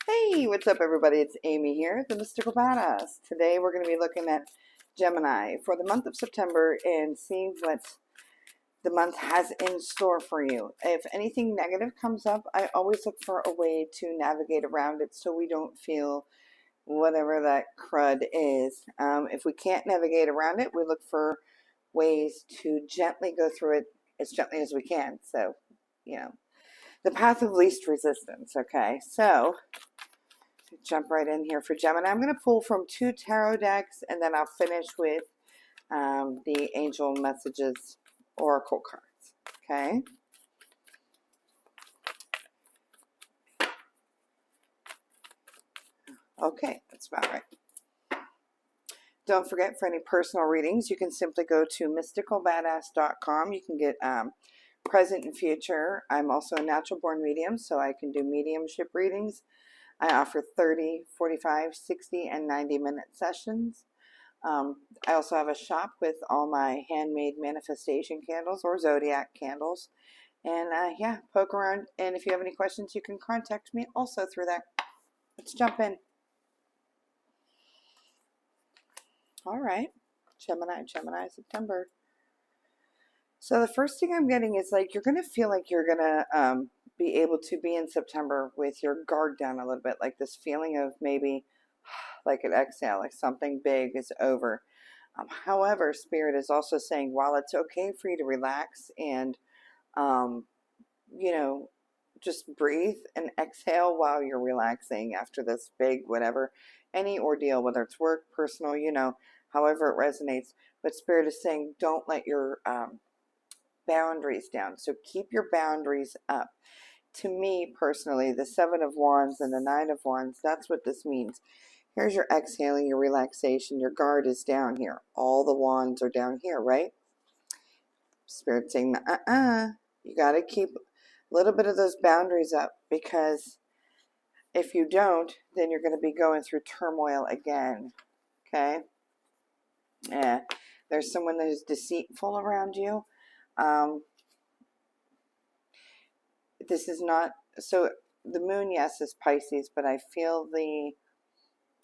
Hey, what's up, everybody? It's Amy here, the Mystical Badass. Today we're going to be looking at Gemini for the month of September and seeing what the month has in store for you. If anything negative comes up, I always look for a way to navigate around it so we don't feel whatever that crud is. If we can't navigate around it, we look for ways to gently go through it as gently as we can. So, the path of least resistance, okay? So, jump right in here for Gemini. I'm going to pull from 2 tarot decks, and then I'll finish with the Angel Messages Oracle cards. Okay. Okay, that's about right. Don't forget, for any personal readings, you can simply go to mysticalbadass.com. You can get present and future. I'm also a natural born medium, so I can do mediumship readings. I offer 30, 45, 60, and 90-minute sessions. I also have a shop with all my handmade manifestation candles or zodiac candles. And yeah, poke around. And if you have any questions, you can contact me also through there. Let's jump in. All right. Gemini, September. So the first thing I'm getting is like you're going to feel like you're going to be able to be in September with your guard down a little bit, like this feeling of maybe like an exhale, like something big is over. However, Spirit is also saying while it's okay for you to relax and, just breathe and exhale while you're relaxing after this big whatever, any ordeal, whether it's work, personal, however it resonates. But Spirit is saying don't let your boundaries down. So keep your boundaries up. To me personally, the 7 of Wands and the 9 of Wands, that's what this means. Here's your exhaling, your relaxation. Your guard is down here. All the wands are down here, right? Spirit saying, you got to keep a little bit of those boundaries up, because if you don't, then you're going to be going through turmoil again, okay? Yeah, there's someone that is deceitful around you. This is not, so the moon, yes, is Pisces, but I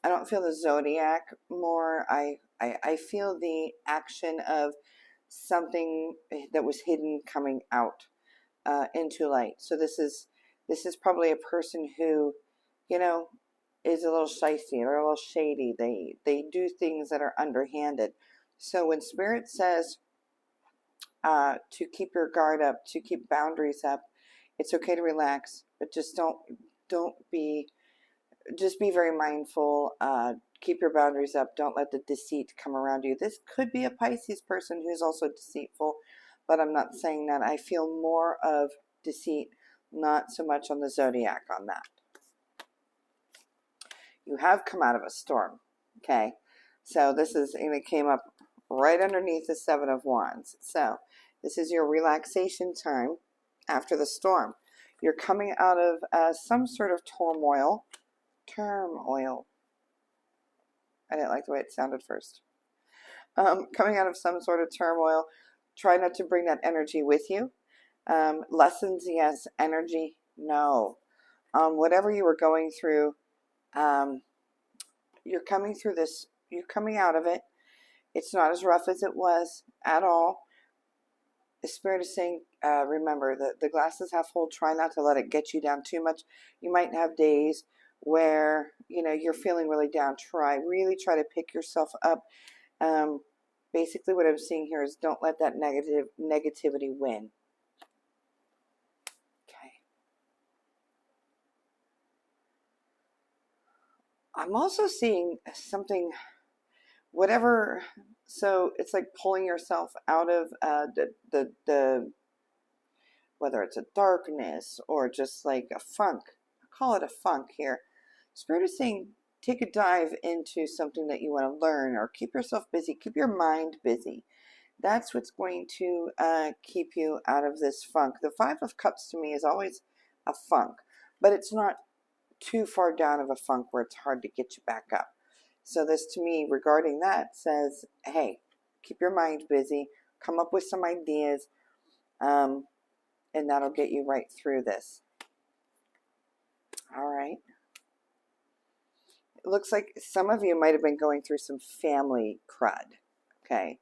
don't feel the zodiac more. I feel the action of something that was hidden coming out into light. So this is probably a person who, is a little shifty or a little shady. They do things that are underhanded. So when Spirit says to keep your guard up, to keep boundaries up, it's okay to relax, but just be very mindful. Keep your boundaries up. Don't let the deceit come around you. This could be a Pisces person who's also deceitful, but I'm not saying that. I feel more of deceit, not so much on the zodiac on that. You have come out of a storm, okay? So this is, and it came up right underneath the 7 of Wands. So this is your relaxation time after the storm. You're coming out of some sort of turmoil. I didn't like the way it sounded first. Coming out of some sort of turmoil. Try not to bring that energy with you. Lessons, yes. Energy, no. Whatever you were going through, you're coming through this. You're coming out of it. It's not as rough as it was at all. The Spirit is saying, remember, the glass is half full. Try not to let it get you down too much. You might have days where, you're feeling really down. Really try to pick yourself up. Basically what I'm seeing here is don't let that negativity win. Okay. I'm also seeing something, whatever, so it's like pulling yourself out of the whether it's a darkness or just like a funk. I call it a funk here. Spirit is saying take a dive into something that you want to learn, or keep yourself busy. Keep your mind busy. That's what's going to keep you out of this funk. The 5 of Cups to me is always a funk, but it's not too far down of a funk where it's hard to get you back up. So this to me regarding that says, hey, keep your mind busy, come up with some ideas, and that'll get you right through this. All right. looks like some of you might have been going through some family crud. Okay.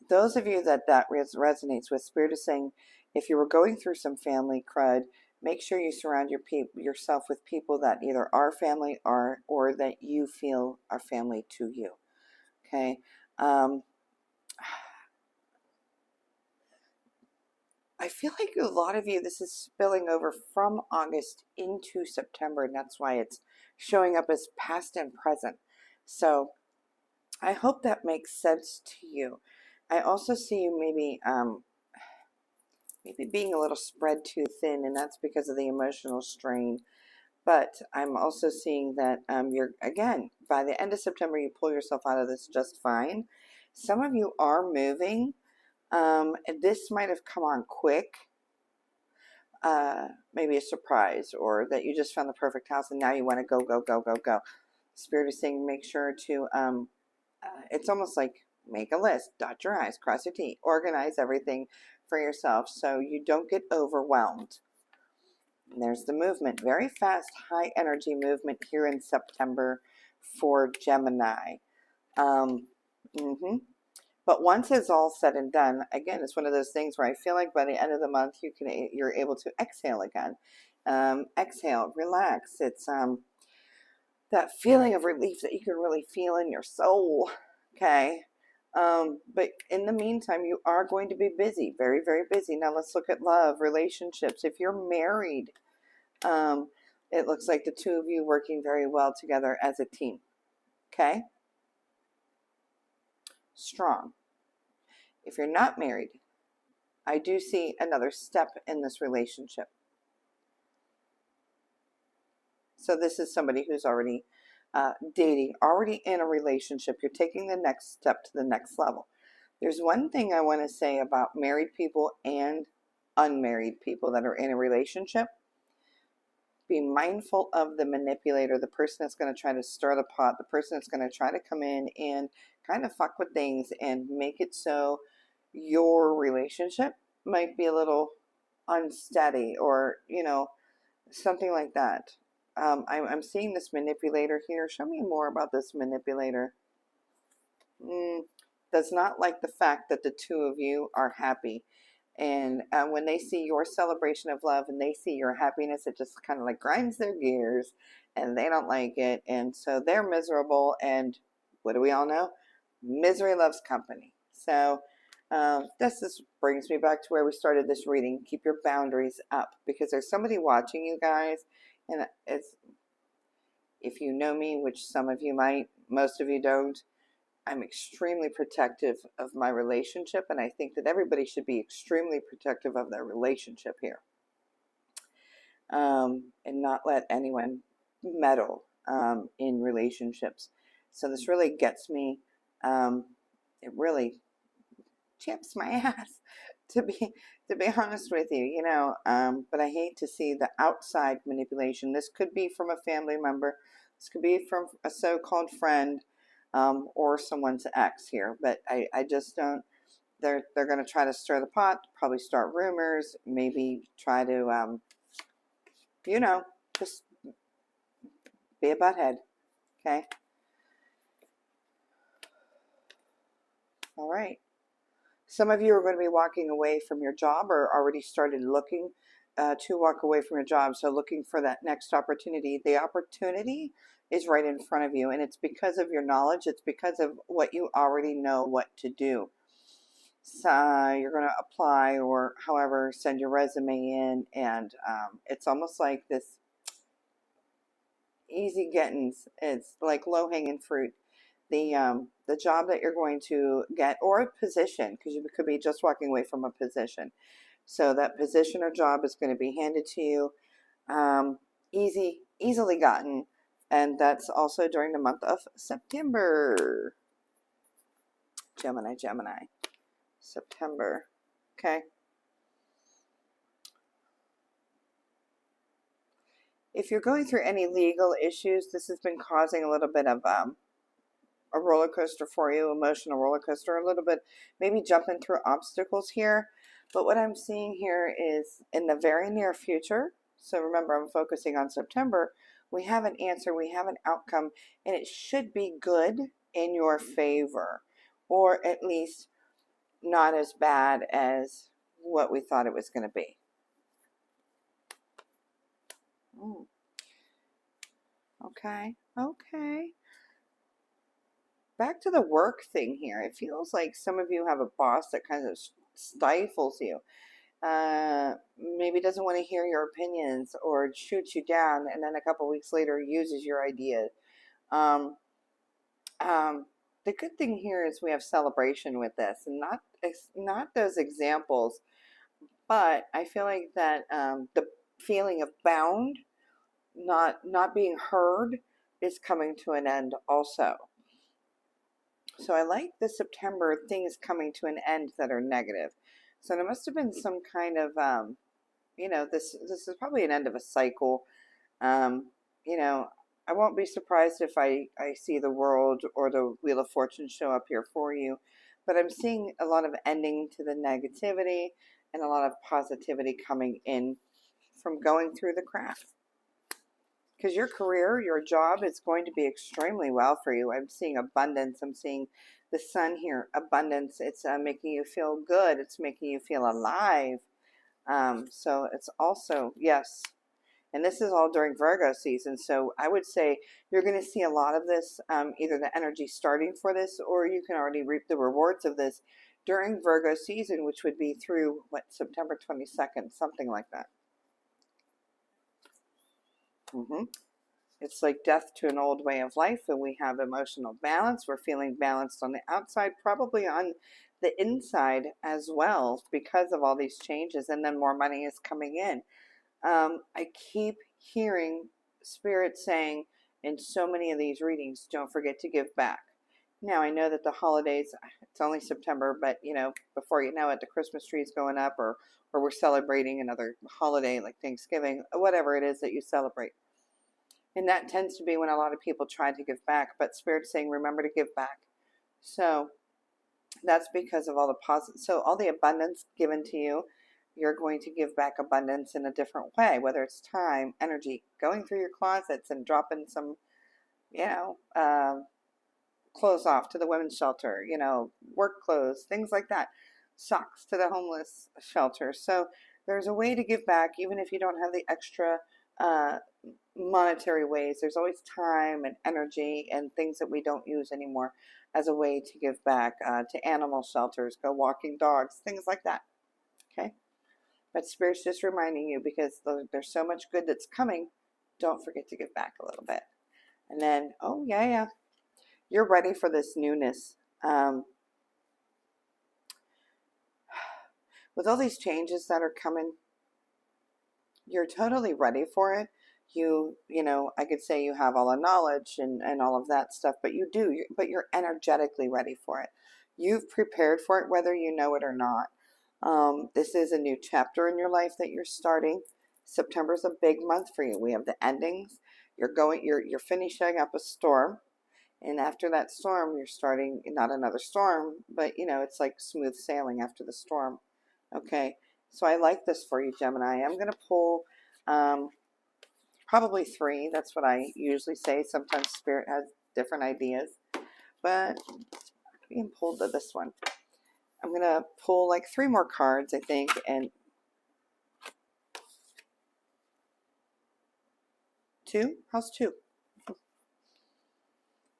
Those of you that resonates with, Spirit is saying, if you were going through some family crud, make sure you surround yourself with people that either are family or that you feel are family to you. Okay. I feel like a lot of you, this is spilling over from August into September, and that's why it's showing up as past and present. So I hope that makes sense to you. I also see you maybe being a little spread too thin, and that's because of the emotional strain. But I'm also seeing that you're, again, by the end of September, you pull yourself out of this just fine. Some of you are moving. This might have come on quick, maybe a surprise, or that you just found the perfect house and now you want to go, go, go, go, go. Spirit is saying make sure to, it's almost like make a list, dot your I's, cross your T, organize everything for yourself so you don't get overwhelmed. And there's the movement, very fast, high energy movement here in September for Gemini. But once it's all said and done, again, it's one of those things where I feel like by the end of the month, you're able to exhale again. Exhale, relax. It's that feeling of relief that you can really feel in your soul. Okay. But in the meantime, you are going to be busy, very, very busy. Now let's look at love, relationships. If you're married, it looks like the two of you working very well together as a team. Okay. Strong. If you're not married, I do see another step in this relationship. So this is somebody who's already dating, already in a relationship. You're taking the next step to the next level. There's one thing I want to say about married people and unmarried people that are in a relationship. Be mindful of the manipulator, the person that's going to try to stir the pot, the person that's going to try to come in and kind of fuck with things and make it so your relationship might be a little unsteady, or, you know, something like that. I'm seeing this manipulator here. Show me more about this manipulator. Does not like the fact that the two of you are happy. And when they see your celebration of love and they see your happiness, it just kind of like grinds their gears and they don't like it. And so they're miserable. And what do we all know? Misery loves company. So this just brings me back to where we started this reading. Keep your boundaries up, because there's somebody watching you guys. And it's, if you know me, which some of you might, most of you don't, I'm extremely protective of my relationship, and I think that everybody should be extremely protective of their relationship here, and not let anyone meddle in relationships. So this really gets me. It really chaps my ass, to be honest with you, you know. But I hate to see the outside manipulation. This could be from a family member. This could be from a so-called friend. Or someone's ex here, but I just don't. They're going to try to stir the pot, probably start rumors, maybe try to, you know, just be a butthead. Okay. All right. Some of you are going to be walking away from your job, or already started looking to walk away from your job. So looking for that next opportunity. The opportunity is right in front of you, and it's because of your knowledge. It's because of what you already know what to do. So you're going to apply, or however, send your resume in, and it's almost like this easy gettings. It's like low-hanging fruit. The job that you're going to get, or a position, because you could be just walking away from a position. So that position or job is going to be handed to you, easily gotten. And that's also during the month of September. Gemini, September. Okay. If you're going through any legal issues, this has been causing a little bit of a roller coaster for you, emotional roller coaster, a little bit, maybe jumping through obstacles here. But what I'm seeing here is in the very near future. So remember, I'm focusing on September. We have an answer, we have an outcome, and it should be good in your favor, or at least not as bad as what we thought it was going to be. Okay, okay. Back to the work thing here. It feels like some of you have a boss that kind of stifles you. Maybe doesn't want to hear your opinions or shoots you down, and then a couple weeks later uses your ideas. Um, the good thing here is we have celebration with this, and not those examples, but I feel like that the feeling of bound, not being heard, is coming to an end also. So I like the September things coming to an end that are negative. So there must have been some kind of, this is probably an end of a cycle. Um, you know, I won't be surprised if I see the world or the Wheel of Fortune show up here for you. But I'm seeing a lot of ending to the negativity and a lot of positivity coming in from going through the craft. Because your career, your job is going to be extremely well for you. I'm seeing abundance. I'm seeing the sun here, abundance. It's making you feel good. It's making you feel alive. So it's also, yes. And this is all during Virgo season. So I would say you're going to see a lot of this, either the energy starting for this, or you can already reap the rewards of this during Virgo season, which would be through, September 22nd, something like that. It's like death to an old way of life, and we have emotional balance. We're feeling balanced on the outside, probably on the inside as well, because of all these changes, and then more money is coming in. I keep hearing Spirit saying in so many of these readings, don't forget to give back. Now, I know that the holidays, it's only September, but, before you know it, the Christmas tree is going up, or we're celebrating another holiday like Thanksgiving, whatever it is that you celebrate. And that tends to be when a lot of people try to give back, but Spirit's saying, remember to give back. So that's because of all the positive, so all the abundance given to you, you're going to give back abundance in a different way, whether it's time, energy, going through your closets and dropping some, clothes off to the women's shelter, work clothes, things like that, socks to the homeless shelter. So there's a way to give back, even if you don't have the extra monetary ways. There's always time and energy and things that we don't use anymore as a way to give back, to animal shelters, go walking dogs, things like that. Okay. But Spirit's just reminding you, because there's so much good that's coming, don't forget to give back a little bit. And then, oh yeah, you're ready for this newness. With all these changes that are coming, you're totally ready for it. I could say you have all the knowledge and all of that stuff, but but you're energetically ready for it. You've prepared for it, whether you know it or not. This is a new chapter in your life that you're starting. September is a big month for you. We have the endings. You're finishing up a storm, and after that storm, you're starting not another storm, but it's like smooth sailing after the storm. Okay, so I like this for you, Gemini. I'm gonna pull probably 3. That's what I usually say. Sometimes Spirit has different ideas, but being pulled to this one. I'm going to pull like 3 more cards, I think, and 2? How's 2?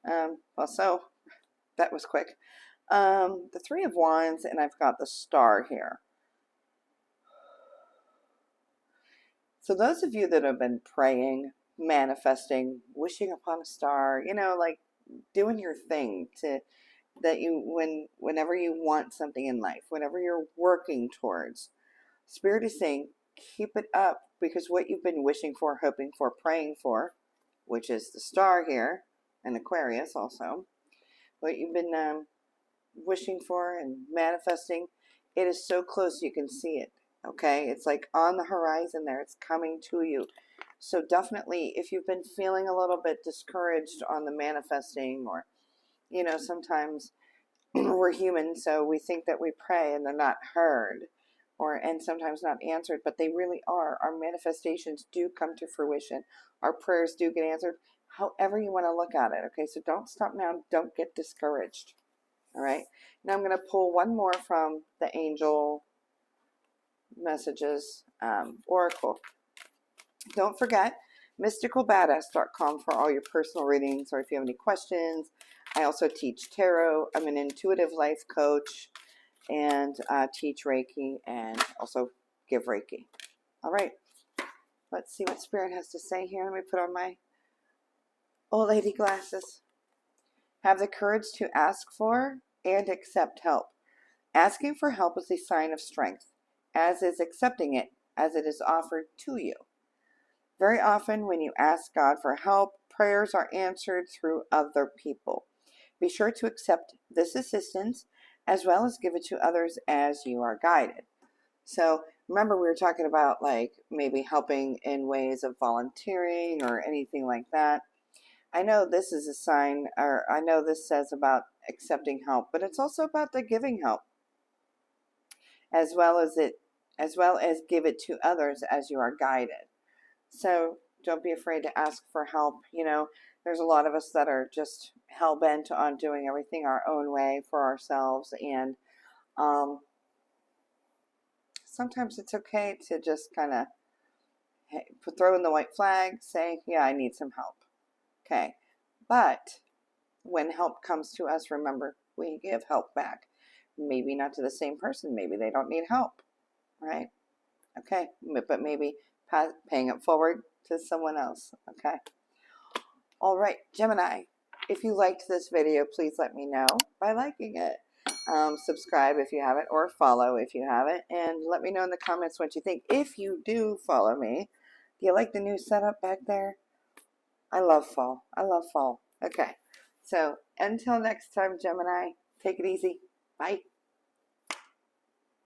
So that was quick. The 3 of Wands, and I've got the Star here. So those of you that have been praying, manifesting, wishing upon a star, like doing your thing whenever you want something in life, whenever you're working towards, Spirit is saying, keep it up, because what you've been wishing for, hoping for, praying for, which is the star here, and Aquarius also, what you've been wishing for and manifesting, it is so close you can see it. Okay, it's like on the horizon there. It's coming to you. So definitely, if you've been feeling a little bit discouraged on the manifesting, or sometimes we're human, so we think that we pray and they're not heard. and sometimes not answered, but they really are. Our manifestations do come to fruition. Our prayers do get answered, however you want to look at it. Okay, so don't stop now. Don't get discouraged. All right, now I'm going to pull one more from the Angel Messages Oracle. Don't forget mysticalbadass.com for all your personal readings, or if you have any questions. I also teach tarot. I'm an intuitive life coach, and teach Reiki, and also give Reiki. All right, let's see what Spirit has to say here. Let me put on my old lady glasses. Have the courage to ask for and accept help. Asking for help is a sign of strength, as is accepting it as it is offered to you. Very often when you ask God for help, prayers are answered through other people. Be sure to accept this assistance as well as give it to others as you are guided. So remember, we were talking about like maybe helping in ways of volunteering or anything like that. I know this is a sign, or I know this says about accepting help, but it's also about the giving help, as well as give it to others as you are guided. So don't be afraid to ask for help. You know, there's a lot of us that are just hell-bent on doing everything our own way for ourselves, and sometimes it's okay to just kind of throw in the white flag, say, yeah, I need some help. Okay, but when help comes to us, remember, we give help back. Maybe not to the same person. Maybe they don't need help, right? Okay, but maybe paying it forward to someone else. Okay. All right, Gemini, if you liked this video, please let me know by liking it. Subscribe if you haven't, or follow if you haven't, and let me know in the comments what you think. If you do follow me, do you like the new setup back there? I love fall. I love fall. Okay, so until next time, Gemini, take it easy. Bye.